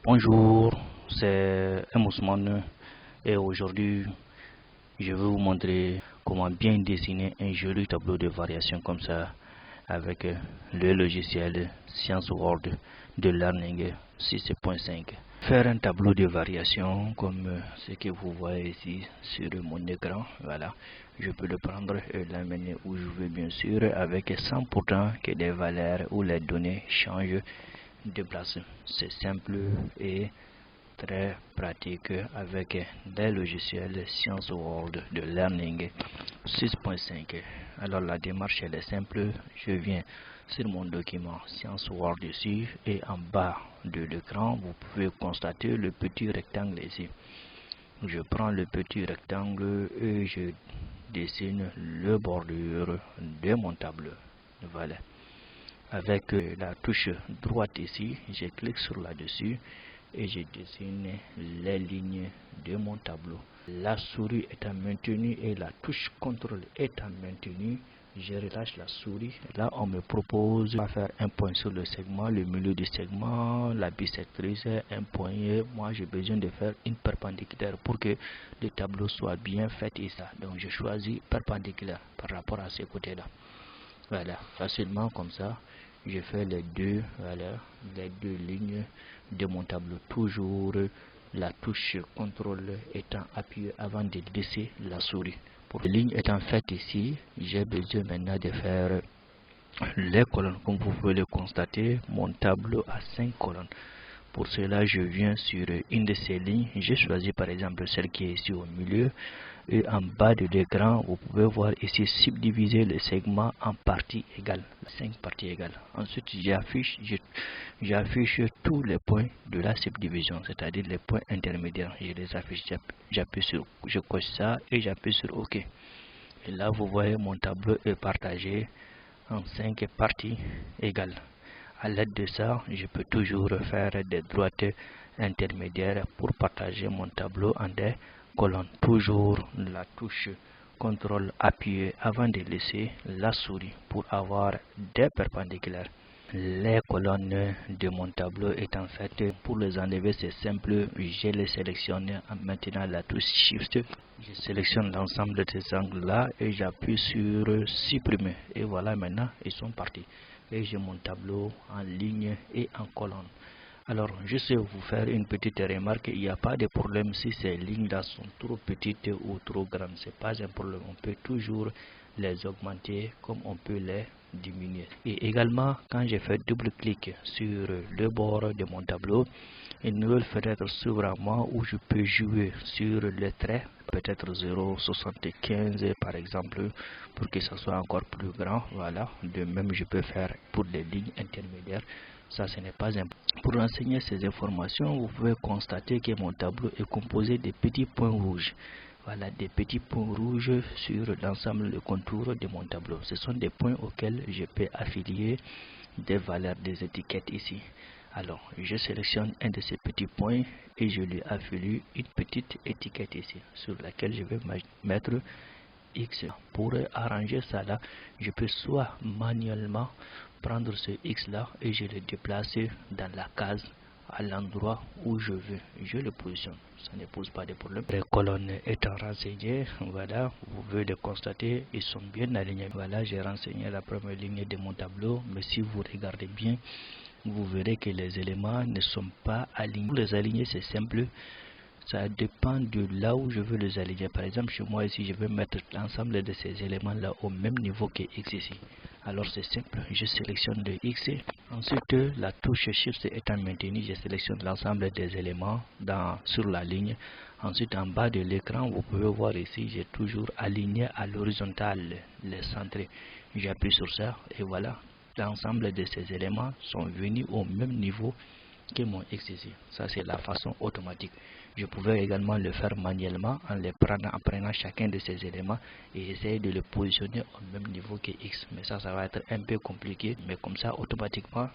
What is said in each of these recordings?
Bonjour, c'est Ousmane et aujourd'hui je vais vous montrer comment bien dessiner un joli tableau de variation comme ça avec le logiciel ScienceWord de Learning 6.5. Faire un tableau de variation comme ce que vous voyez ici sur mon écran, voilà. Je peux le prendre et l'amener où je veux bien sûr avec sans pourtant que les valeurs ou les données changent de place. C'est simple et très pratique avec des logiciels ScienceWord de Learning 6.5. Alors la démarche elle est simple. Je viens sur mon document ScienceWord ici et en bas de l'écran vous pouvez constater le petit rectangle ici. Je prends le petit rectangle et je dessine le bordure de mon tableau. Voilà. Avec la touche droite ici, je clique sur là-dessus et je dessine les lignes de mon tableau. La souris étant maintenue et la touche contrôle étant maintenue, je relâche la souris. Là, on me propose de faire un point sur le segment, le milieu du segment, la bisectrice, un point. Moi, j'ai besoin de faire une perpendiculaire pour que le tableau soit bien fait et ça. Donc, je choisis perpendiculaire par rapport à ces côtés-là. Voilà, facilement comme ça, je fais les deux lignes de mon tableau. Toujours la touche contrôle étant appuyée avant de laisser la souris. Pour les lignes étant faites ici, j'ai besoin maintenant de faire les colonnes. Comme vous pouvez le constater, mon tableau a 5 colonnes. Pour cela, je viens sur une de ces lignes. J'ai choisi par exemple celle qui est ici au milieu. Et en bas de l'écran, vous pouvez voir ici subdiviser le segment en parties égales, 5 parties égales. Ensuite, j'affiche tous les points de la subdivision, c'est-à-dire les points intermédiaires. Je les affiche, je coche ça et j'appuie sur OK. Et là, vous voyez, mon tableau est partagé en 5 parties égales. À l'aide de ça, je peux toujours faire des droites intermédiaires pour partager mon tableau en des colonnes. Toujours la touche contrôle appuyée avant de laisser la souris pour avoir des perpendiculaires. Les colonnes de mon tableau étant faites, pour les enlever c'est simple, je les sélectionne en maintenant la touche Shift. Je sélectionne l'ensemble de ces angles là et j'appuie sur supprimer et voilà, maintenant ils sont partis. Et j'ai mon tableau en ligne et en colonne. Alors, je sais vous faire une petite remarque, il n'y a pas de problème si ces lignes-là sont trop petites ou trop grandes, c'est pas un problème, on peut toujours les augmenter comme on peut les diminuer. Et également, quand je fais double-clic sur le bord de mon tableau, une nouvelle fenêtre s'ouvre à moi où je peux jouer sur les traits, peut-être 0,75 par exemple, pour que ça soit encore plus grand. Voilà, de même je peux faire pour les lignes intermédiaires. Ça, ce n'est pas important. Pour renseigner ces informations, vous pouvez constater que mon tableau est composé de petits points rouges. Voilà, des petits points rouges sur l'ensemble de contours de mon tableau. Ce sont des points auxquels je peux affilier des valeurs des étiquettes ici. Alors, je sélectionne un de ces petits points et je lui affilie une petite étiquette ici, sur laquelle je vais mettre X. Pour arranger ça là, je peux soit manuellement prendre ce X là et je le déplace dans la case à l'endroit où je veux. Je le positionne, ça ne pose pas de problème. Les colonnes étant renseignées, voilà, vous pouvez le constater, ils sont bien alignés. Voilà, j'ai renseigné la première ligne de mon tableau, mais si vous regardez bien, vous verrez que les éléments ne sont pas alignés. Pour les aligner, c'est simple. Ça dépend de là où je veux les aligner. Par exemple, chez moi ici, je veux mettre l'ensemble de ces éléments là au même niveau que X ici. Alors c'est simple, je sélectionne le X. Ensuite, la touche Shift étant maintenue, je sélectionne l'ensemble des éléments sur la ligne. Ensuite, en bas de l'écran, vous pouvez voir ici, j'ai toujours aligné à l'horizontale les centrés. J'appuie sur ça et voilà, l'ensemble de ces éléments sont venus au même niveau que mon X ici. Ça, c'est la façon automatique. Je pouvais également le faire manuellement en prenant chacun de ces éléments et essayer de le positionner au même niveau que X. Mais ça va être un peu compliqué. Mais comme ça, automatiquement,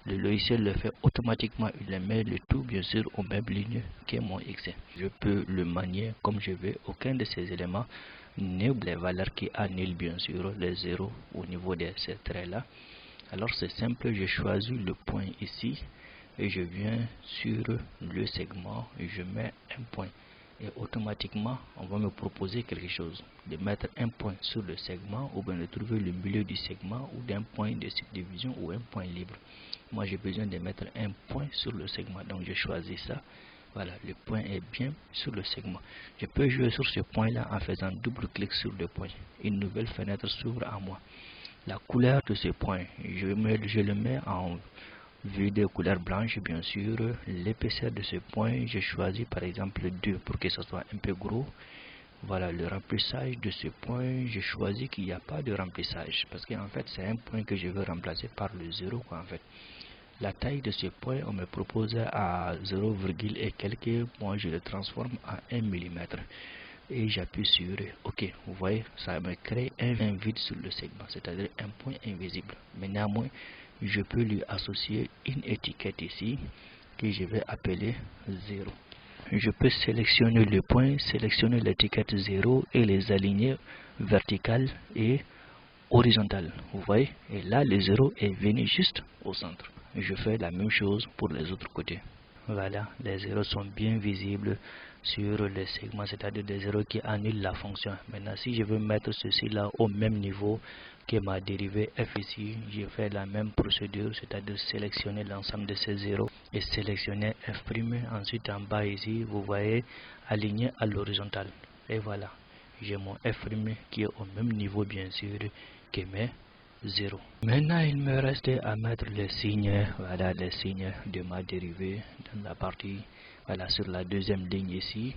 le logiciel le fait automatiquement. Il met le tout, bien sûr, aux mêmes lignes que mon X. Je peux le manier comme je veux. Aucun de ces éléments n'est les valeurs qui annulent, bien sûr, les zéros au niveau de ces traits-là. Alors, c'est simple. Je choisis le point ici. et je viens sur le segment et je mets un point. Et automatiquement, on va me proposer quelque chose, de mettre un point sur le segment ou bien de trouver le milieu du segment ou d'un point de subdivision ou un point libre. Moi, j'ai besoin de mettre un point sur le segment, donc je choisis ça. Voilà, le point est bien sur le segment. Je peux jouer sur ce point-là en faisant double-clic sur le point. Une nouvelle fenêtre s'ouvre à moi. La couleur de ce point, je le mets en vue de couleur blanche, bien sûr. L'épaisseur de ce point, je choisis par exemple 2 pour que ce soit un peu gros. Voilà, le remplissage de ce point, je choisis qu'il n'y a pas de remplissage parce qu'en fait, c'est un point que je veux remplacer par le 0, quoi, en fait. La taille de ce point, on me propose à 0, et quelques. Moi, je le transforme à 1 mm. Et j'appuie sur OK. Vous voyez, ça me crée un vide sur le segment, c'est-à-dire un point invisible. Mais néanmoins, je peux lui associer une étiquette ici que je vais appeler 0. Je peux sélectionner le point, sélectionner l'étiquette 0 et les aligner verticales et horizontales. Vous voyez, et là, le 0 est venu juste au centre. Je fais la même chose pour les autres côtés. Voilà, les zéros sont bien visibles sur les segments, c'est-à-dire des zéros qui annulent la fonction. Maintenant, si je veux mettre ceci là au même niveau que ma dérivée f ici, je fais la même procédure, c'est-à-dire sélectionner l'ensemble de ces zéros et sélectionner f'. Ensuite, en bas ici, vous voyez aligné à l'horizontale. Et voilà, j'ai mon f' qui est au même niveau, bien sûr, que mes 0. Maintenant, il me reste à mettre les signes, voilà, les signes de ma dérivée dans la partie, voilà, sur la deuxième ligne ici.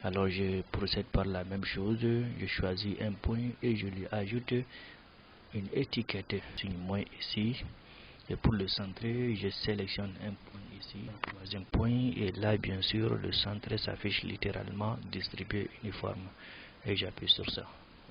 Alors, je procède par la même chose, je choisis un point et je lui ajoute une étiquette, signe moins ici. Et pour le centrer, je sélectionne un point ici, un troisième point, et là, bien sûr, le centre s'affiche littéralement distribué uniforme. Et j'appuie sur ça.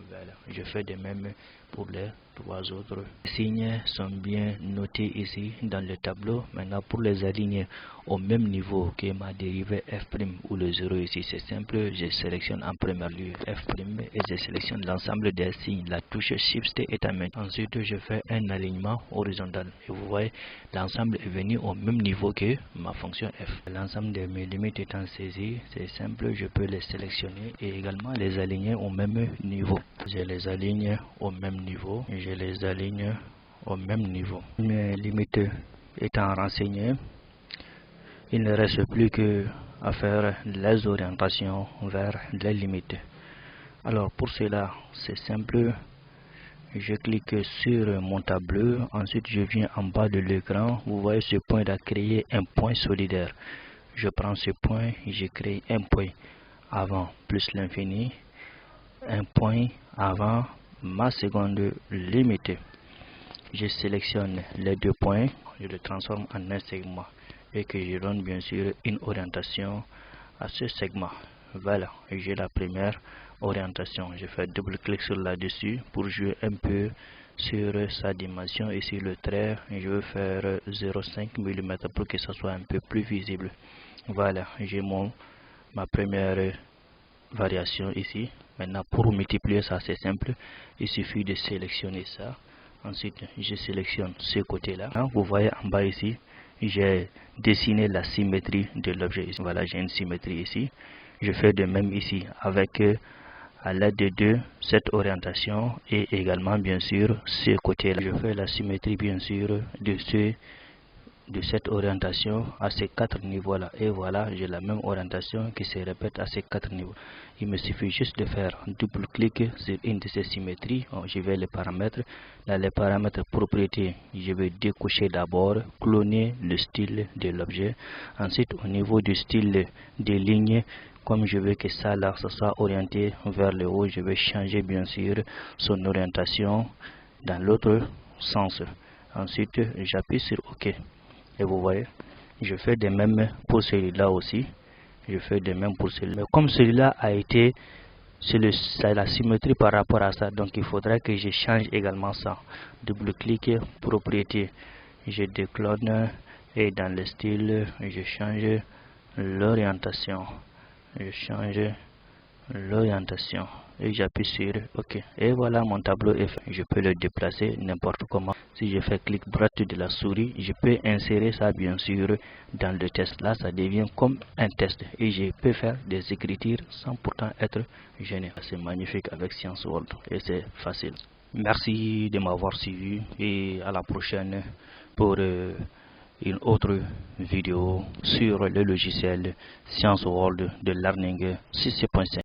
Voilà, je fais de même pour les 3 autres. Les signes sont bien notés ici dans le tableau. Maintenant, pour les aligner au même niveau que ma dérivée f' ou le 0 ici, c'est simple. Je sélectionne en premier lieu f' et je sélectionne l'ensemble des signes. La touche Shift est à mettre. Ensuite, je fais un alignement horizontal. Et vous voyez, l'ensemble est venu au même niveau que ma fonction f. L'ensemble de mes limites étant saisies, c'est simple. Je peux les sélectionner et également les aligner au même niveau. Je les aligne au même niveau. Je les aligne au même niveau. Mes limites étant renseignées, il ne reste plus que à faire les orientations vers les limites. Alors pour cela, c'est simple. Je clique sur mon tableau. Ensuite, je viens en bas de l'écran. Vous voyez ce point a créé un point solidaire. Je prends ce point, je crée un point avant plus l'infini, un point avant ma seconde limite. Je sélectionne les 2 points, je le transforme en un segment et que je donne bien sûr une orientation à ce segment. Voilà, j'ai la première orientation. Je fais double-clic sur là-dessus pour jouer un peu sur sa dimension. Ici le trait, je vais faire 0,5 mm pour que ça soit un peu plus visible. Voilà, j'ai ma première variation ici. Maintenant, pour multiplier ça, c'est simple. Il suffit de sélectionner ça. Ensuite, je sélectionne ce côté-là. Vous voyez en bas ici, j'ai dessiné la symétrie de l'objet. Voilà, j'ai une symétrie ici. Je fais de même ici avec à l'aide de cette orientation et également bien sûr ce côté-là. Je fais la symétrie bien sûr de cette orientation à ces 4 niveaux là, et voilà, j'ai la même orientation qui se répète à ces 4 niveaux. Il me suffit juste de faire double clic sur une de ces symétries. Je vais les paramètres. Dans les paramètres propriétés, je vais décocher d'abord, cloner le style de l'objet. Ensuite, au niveau du style des lignes, comme je veux que ça là, ça soit orienté vers le haut, je vais changer bien sûr son orientation dans l'autre sens. Ensuite, j'appuie sur OK. Et vous voyez, je fais de même pour celui-là aussi. Je fais de même pour celui-là. Mais comme celui-là a été, c'est la symétrie par rapport à ça. Donc il faudra que je change également ça. Double-clic, propriété. Je déclone et dans le style, je change l'orientation. Je change l'orientation. et j'appuie sur OK. Et voilà, mon tableau est fait. Je peux le déplacer n'importe comment. Si je fais clic droit de la souris, je peux insérer ça bien sûr dans le test. Là, ça devient comme un test et je peux faire des écritures sans pourtant être gêné. C'est magnifique avec Science World et c'est facile. Merci de m'avoir suivi et à la prochaine pour une autre vidéo sur le logiciel Science World de Learning 6.5.